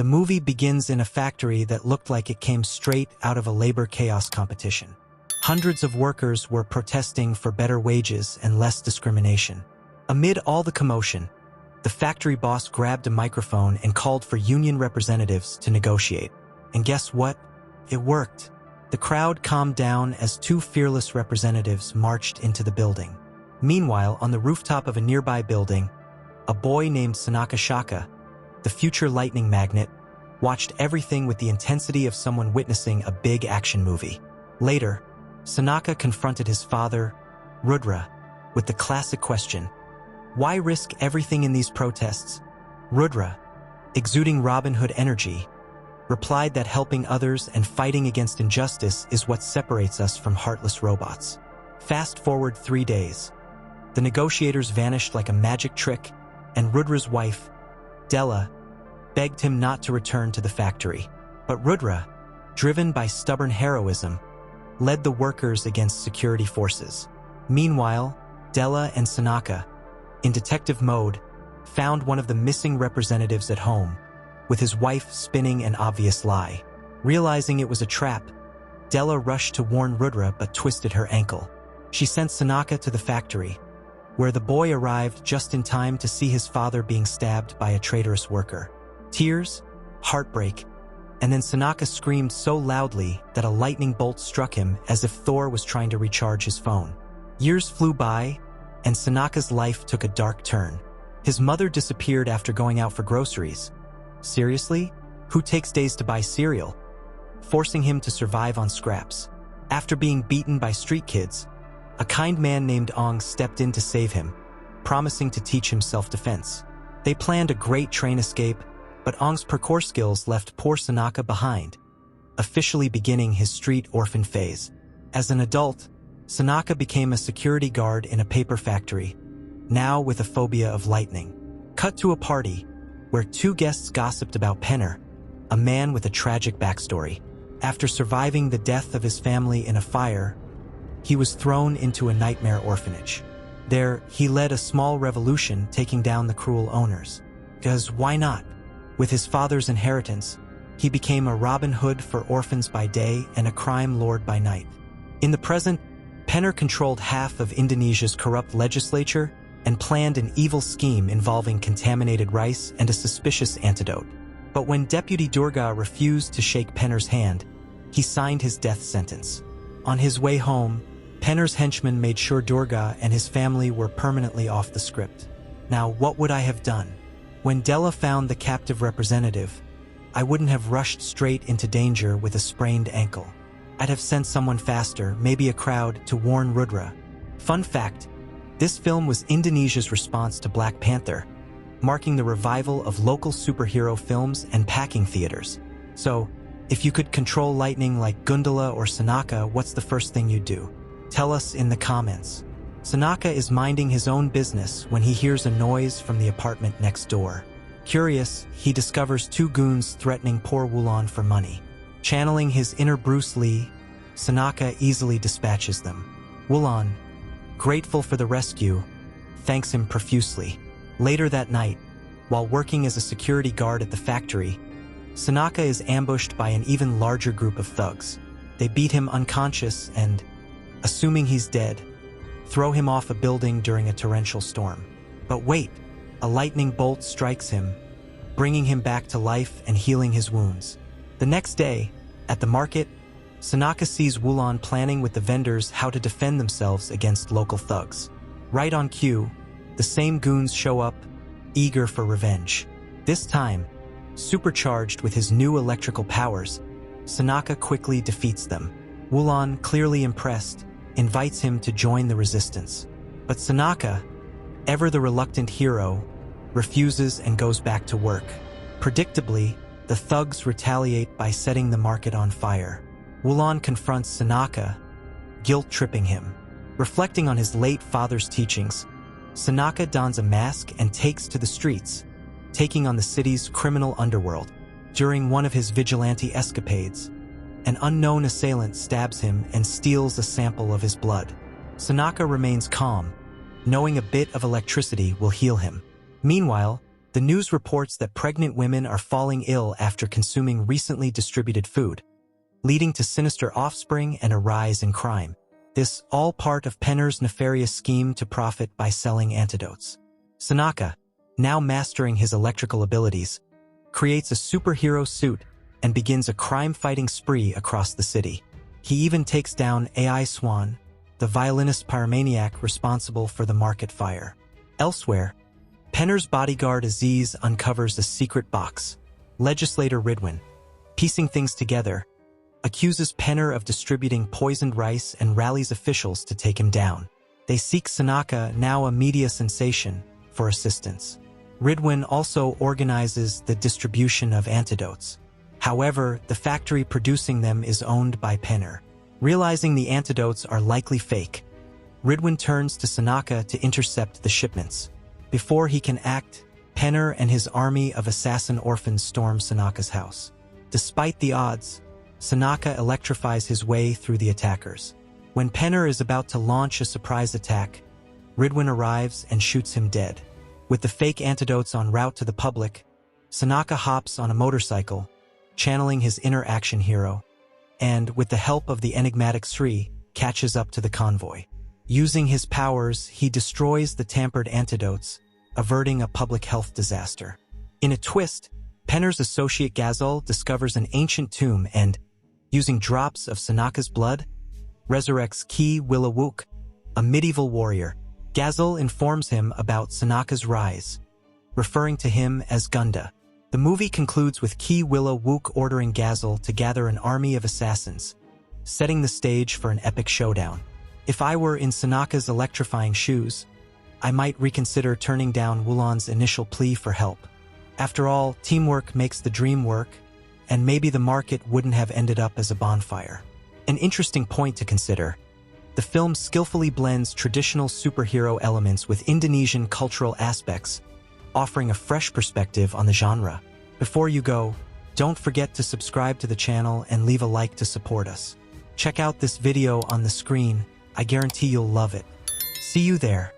The movie begins in a factory that looked like it came straight out of a labor chaos competition. Hundreds of workers were protesting for better wages and less discrimination. Amid all the commotion, the factory boss grabbed a microphone and called for union representatives to negotiate. And guess what? It worked. The crowd calmed down as two fearless representatives marched into the building. Meanwhile, on the rooftop of a nearby building, a boy named Sonaka, the future lightning magnet, watched everything with the intensity of someone witnessing a big action movie. Later, Sonaka confronted his father, Rudra, with the classic question, "Why risk everything in these protests?" Rudra, exuding Robin Hood energy, replied that helping others and fighting against injustice is what separates us from heartless robots. Fast forward 3 days. The negotiators vanished like a magic trick, and Rudra's wife, Della, begged him not to return to the factory. But Rudra, driven by stubborn heroism, led the workers against security forces. Meanwhile, Della and Sonaka, in detective mode, found one of the missing representatives at home, with his wife spinning an obvious lie. Realizing it was a trap, Della rushed to warn Rudra but twisted her ankle. She sent Sonaka to the factory, where the boy arrived just in time to see his father being stabbed by a traitorous worker. Tears, heartbreak, and then Sonaka screamed so loudly that a lightning bolt struck him as if Thor was trying to recharge his phone. Years flew by, and Sonaka's life took a dark turn. His mother disappeared after going out for groceries. Seriously? Who takes days to buy cereal? Forcing him to survive on scraps. After being beaten by street kids, a kind man named Ong stepped in to save him, promising to teach him self-defense. They planned a great train escape, but Ong's parkour skills left poor Sonaka behind, officially beginning his street orphan phase. As an adult, Sonaka became a security guard in a paper factory, now with a phobia of lightning. Cut to a party, where two guests gossiped about Penner, a man with a tragic backstory. After surviving the death of his family in a fire, he was thrown into a nightmare orphanage. There, he led a small revolution taking down the cruel owners. Because why not? With his father's inheritance, he became a Robin Hood for orphans by day and a crime lord by night. In the present, Penner controlled half of Indonesia's corrupt legislature and planned an evil scheme involving contaminated rice and a suspicious antidote. But when Deputy Durga refused to shake Penner's hand, he signed his death sentence. On his way home, Penner's henchmen made sure Durga and his family were permanently off the script. Now, what would I have done? When Della found the captive representative, I wouldn't have rushed straight into danger with a sprained ankle. I'd have sent someone faster, maybe a crowd, to warn Rudra. Fun fact, this film was Indonesia's response to Black Panther, marking the revival of local superhero films and packing theaters. So, if you could control lightning like Gundala or Sonaka, what's the first thing you'd do? Tell us in the comments. Sonaka is minding his own business when he hears a noise from the apartment next door. Curious, he discovers two goons threatening poor Wulan for money. Channeling his inner Bruce Lee, Sonaka easily dispatches them. Wulan, grateful for the rescue, thanks him profusely. Later that night, while working as a security guard at the factory, Sonaka is ambushed by an even larger group of thugs. They beat him unconscious and, assuming he's dead, throw him off a building during a torrential storm. But wait, a lightning bolt strikes him, bringing him back to life and healing his wounds. The next day, at the market, Sonaka sees Wulan planning with the vendors how to defend themselves against local thugs. Right on cue, the same goons show up, eager for revenge. This time, supercharged with his new electrical powers, Sonaka quickly defeats them. Wulan, clearly impressed, invites him to join the resistance. But Sonaka, ever the reluctant hero, refuses and goes back to work. Predictably, the thugs retaliate by setting the market on fire. Wulan confronts Sonaka, guilt-tripping him. Reflecting on his late father's teachings, Sonaka dons a mask and takes to the streets, taking on the city's criminal underworld. During one of his vigilante escapades, an unknown assailant stabs him and steals a sample of his blood. Sonaka remains calm, knowing a bit of electricity will heal him. Meanwhile, The news reports that pregnant women are falling ill after consuming recently distributed food, leading to sinister offspring and a rise in crime. This all part of Penner's nefarious scheme to profit by selling antidotes. Sonaka, now mastering his electrical abilities, creates a superhero suit and begins a crime-fighting spree across the city. He even takes down AI Swan, the violinist pyromaniac responsible for the market fire. Elsewhere, Penner's bodyguard Aziz uncovers a secret box. Legislator Ridwan, piecing things together, accuses Penner of distributing poisoned rice and rallies officials to take him down. They seek Sonaka, now a media sensation, for assistance. Ridwan also organizes the distribution of antidotes. However, the factory producing them is owned by Penner. Realizing the antidotes are likely fake, Ridwan turns to Sonaka to intercept the shipments. Before he can act, Penner and his army of assassin orphans storm Sonaka's house. Despite the odds, Sonaka electrifies his way through the attackers. When Penner is about to launch a surprise attack, Ridwan arrives and shoots him dead. With the fake antidotes en route to the public, Sonaka hops on a motorcycle, channeling his inner action hero, and, with the help of the enigmatic Sri, catches up to the convoy. Using his powers, he destroys the tampered antidotes, averting a public health disaster. In a twist, Penner's associate Ghazal discovers an ancient tomb and, using drops of Sonaka's blood, resurrects Ki Willawuk, a medieval warrior. Ghazal informs him about Sonaka's rise, referring to him as Gunda. The movie concludes with Ki Willawuk ordering Ghazal to gather an army of assassins, setting the stage for an epic showdown. If I were in Sonaka's electrifying shoes, I might reconsider turning down Wulan's initial plea for help. After all, teamwork makes the dream work, and maybe the market wouldn't have ended up as a bonfire. An interesting point to consider: the film skillfully blends traditional superhero elements with Indonesian cultural aspects, offering a fresh perspective on the genre. Before you go, don't forget to subscribe to the channel and leave a like to support us. Check out this video on the screen. I guarantee you'll love it. See you there.